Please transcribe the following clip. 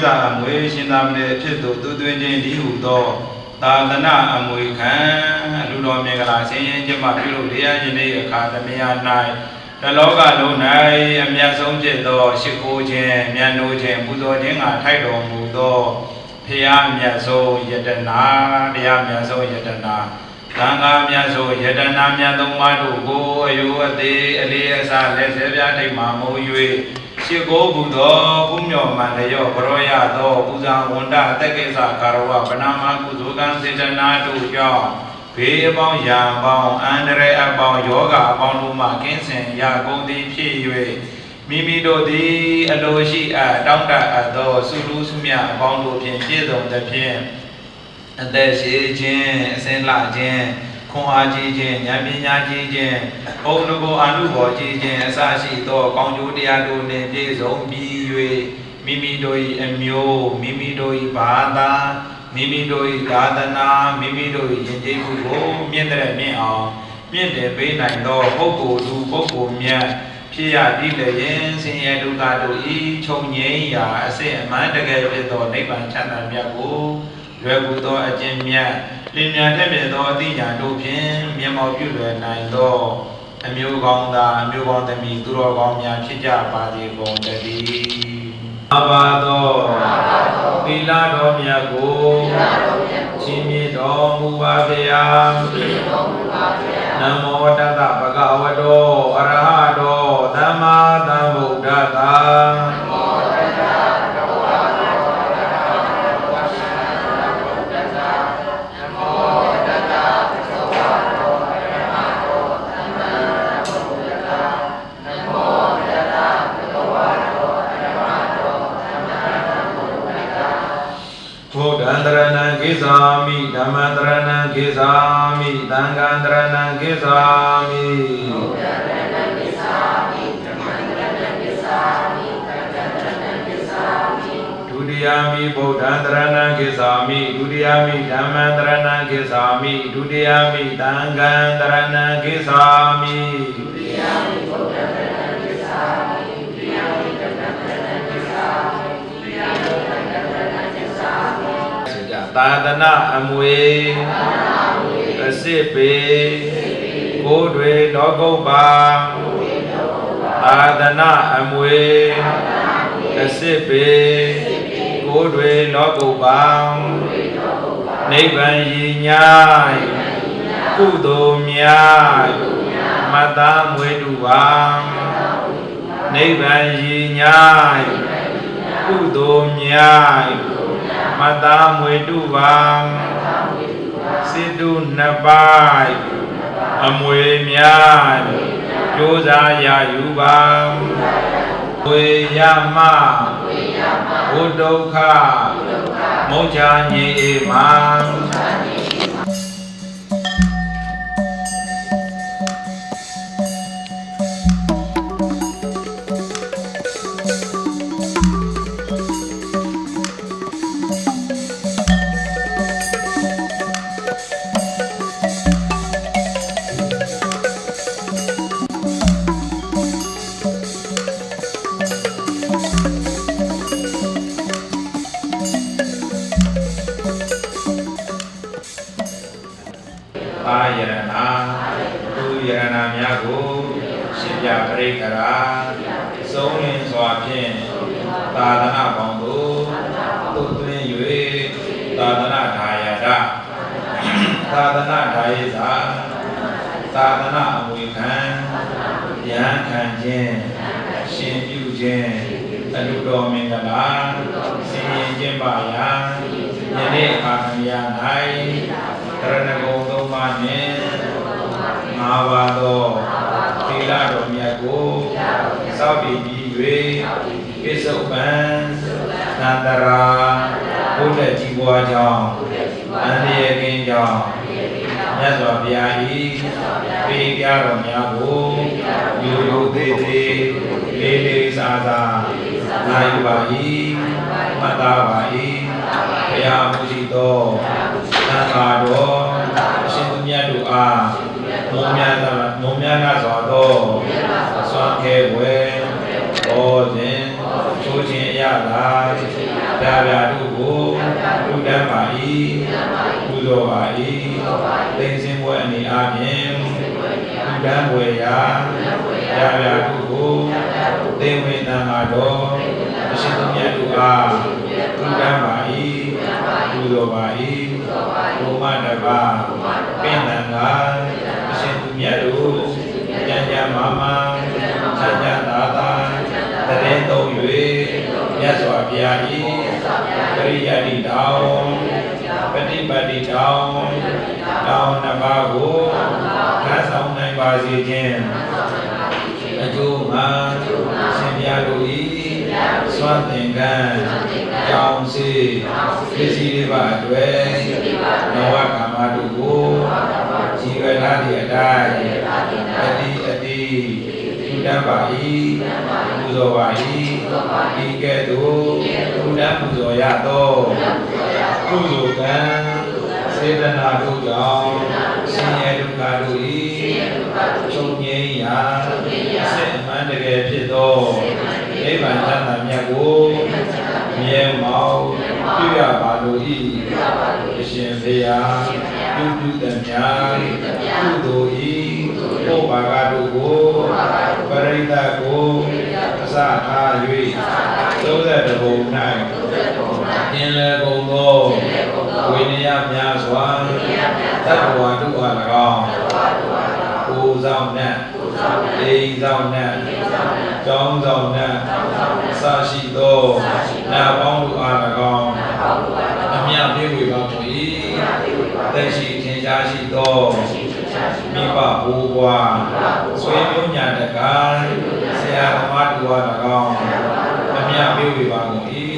စာအမွေရှင်သာမဏေအဖြစ်သို့သူသွင်းခြင်းဒီဟုသောသာသနာအမွေခံလူတော်မင်္ဂလာဆင်းရဲခြင်းမှပြုလို့တရားယနေ့အခါသမယ၌တလောကလုံး၌အမြတ်ဆုံးဖြစ်သောရှိခိုးခြင်းမြတ်နိုးခြင်းပူဇော်ခြင်းကထိုက်တော်မူသောဖရာမြတ်ဆုံးယတနာတရားမြတ်ဆုံးယတနာသံဃာမြတ်ဆုံးယတနာမြတ်သုံးပါးတို့ကိုအယုအသေးအလေးအစားလက်ဆဲပြားထိပ်မှမုံ၍ရှိခိုးပူသောဘုမြော်မှန်လျော့ဘရောရသောပူဇာဝန္တတက္ကိစ္စကာရဝဗနာမကုသိုလ်ကံစေတနာတို့ကြောင့်ဘေးအပေါင်းရံပေါင်းအန္တရာယ်အပေါင်းယောဂအပေါင်းတို့မှကင်းစင်ရကုန်သည်ဖြစ်၍မိမိတို့သည်အလိုရှိတောင်းတအပ်သောစုလူစုမြအပေါင်းတို့ဖြင့်ပြည့်စုံသဖြင့်အသက်ရှိခြင်းအစင်းလှခြင်းခွန်အားကြီးခြင်းဉာဏ်ပညာကြီးခြင်းဘုံတို့ကိုအနုဘောကြီးခြင်းအစရှိသောကောင်းကျိုးတရားတို့နှင့်ပြည့်စုံပြီး၍မိမိတို့၏အမျိုးမိမိတို့၏ဘာသာမိမိတို့၏သာသနာမိမိတို့၏ယဉ်ကျေးမှုကိုမြင့်တဲ့မြင့်အောင်မြင့်တယ်ပေးနိုင်သောပုဂ္ဂိုလ်သူပုဂ္ဂိုလ်မြတ်ဖြစ်ရသည်လည်းဆင်းရဲဒုက္ခတို့ဤချုပ်ငြိမ်းရာအစစ်အမှန်တကယ်ဖြစ်သောနိဗ္ဗာန်ချမ်းသာမြတ်ကိုလွယ်ကူသောအကျင့်မြတ်လင်းမြန်ထက်မြက်သောအသိဉာဏ်တို့ဖြင့်မျက်မှောက်ပြုလွယ်နိုင်သောအမျိုးကောင်းသားအမျိုးကောင်းသမီးသူတော်ကောင်းများဖြစ်ကြပါစေကုန်သတည်းအဘာသောသီလတော်မြတ်ကိုချင်းမြတ်တော်မူပါဗျာနမောတတ္တဗုဒ္ဓဝတ္တောအရဟတောသမ္မာသမ္ဗုဒ္ဓတ္တကိသာမိဓမ္မတရဏံကိသာမိသံဃံတရဏံကိသာမိဘုရားတရဏံကိသာမိဓမ္မတရဏံကိသာမိသံဃံတရဏံကိသာမိဒုတိယမိဗုဒ္ဓံတရဏံကိသာမိဒုတိယမိဓမ္မတရဏံကိသာမိဒုတိယမိသံဃံတရဏံကိသာမိဒုတိယမိဗုဒ္ဓံတရဏံကိသာမိဒုတိယမိဓမ္မတရဏံကိသာမိဒုတိယမိသံဃံတရဏံကိသာမိသာသနာအမွေအစစ်ပေကိုယ်တွေလောကုပ္ပါသာသနာအမွေအစစ်ပေကိုယ်တွေလောကုပ္ပါနိဗ္ဗာန်ရည်ညာကုသိုလ်များမတ္တမွေတုပါနိဗ္ဗာန်ရည်ညာကုသိုလ်များမတ္တမွေတုပါစေတုနှစ်ပါးအမွေများကြိုးစားရယူပါဝေယမဘုဒုက္ခမောချာညေမာအာယရဏသူယရဏများကိုရှင်ပြပရိကရာသုံးလင်းစွာဖြင့်သာသနာပေါင်းတို့သွတ်သွင်း၍သာသနာထာယတာသာသနာထာယေသာသာသနာအမွေခံဉာဏ်ခံခြင်းရှင်ပြုခြင်းအလူတော်မင်္ဂလာဆင်ရင်ကျင့်ပါရာယနေ့အခါသမယ၌တရဏဂုံသုံးပါးနှင့်ငါးပါးသောသီလတော်မြတ်ကိုစောင့်တည်ပြီး၍ပိစုပန်သန္တရာဘုဒ္ဓကြီးပွားကြောင်းအန္တရာယ်ကင်းကြောင်းမြတ်စွာဘုရား၏ပေးပြတော်များကိုယူလို့သေးသေးလေးလေးစားစားနိုင်ပါ၏မှတ်သားပါ၏ဘုရားမူရှိသောသံဃာတော်အရှင်သူမြတ်တို့အားမုံမြတ်စွာသောစွမ်းခဲဝဲဟောခြင်းချိုးခြင်းအရသာ ပြာပြာတို့ကိုလူတန်းပါ၏ပူဇော်ပါ၏သိစင်ပွဲအနေအားဖြင့်လူတန်းပွဲရာပြာပြာတို့ကိုသိဝေသံဃာတော်အရှင်သူမြတ်တို့အားလူတန်းပါ၏ပူဇော်ပါ၏ဘုမတပါပင်သံဃာအရှင်သူမြတ်တို့ကြံကြမာမချမ်းသာသာသာတရေသုံး၍မြတ်စွာဘုရား၏ပရိယတ္တိတောင်းပฏิပတ်တိတောင်းတောင်းနှစ်ပါးကိုထမ်းဆောင်နိုင်ပါစေခြင်းအကျိုးမှာရှင်ဘုရားတို့၏စွမ်းသင်္ကန်းကြောင်းစေပစ္စည်းတွေပါအတွက်နဝကာမတို့ကိုကြည်ဝရသည့်အတိုင်းအတိလူတန်းပါ၏ပူဇော်ပါ၏ဒီကဲ့သို့လူတန်းပူဇော်ရသောကုသိုလ်ကံစေတနာတို့ကြောင့်ဆင်းရဲဒုက္ခတို့၏ချုပ်ငြိမ်းရာစိတ်အမှန်တကယ်ဖြစ်သောနိဗ္ဗာန်ချမ်းသာမြတ်ကိုမြဲမောင်ပြုရပါလို၏အရှင်ဘုရားပြုသမျှကုသိုလ်၏ဘုဘာကတို့ကိုပရိသတ်ကိုအစထား၍30ဘုံ၌သင်လေကုန်သောဝိနည်းများစွာသတ္တဝါတို့အား၎င်းကိုယ်ဆောင်နှင့်အိမ်ဆောင်နှင့်ကျောင်းဆောင်နှင့်စရှိသောနာပေါင်းတို့အား၎င်းအမြတ်ပြေဝေပါကုန်၏သက်ရှိထင်ရှားရှိသောမိဘဘိုးဘွားဆွေမျိုးညာတကားဆရာသမားတို့အား၎င်းအမြတ်ပြေဝေပါကုန်၏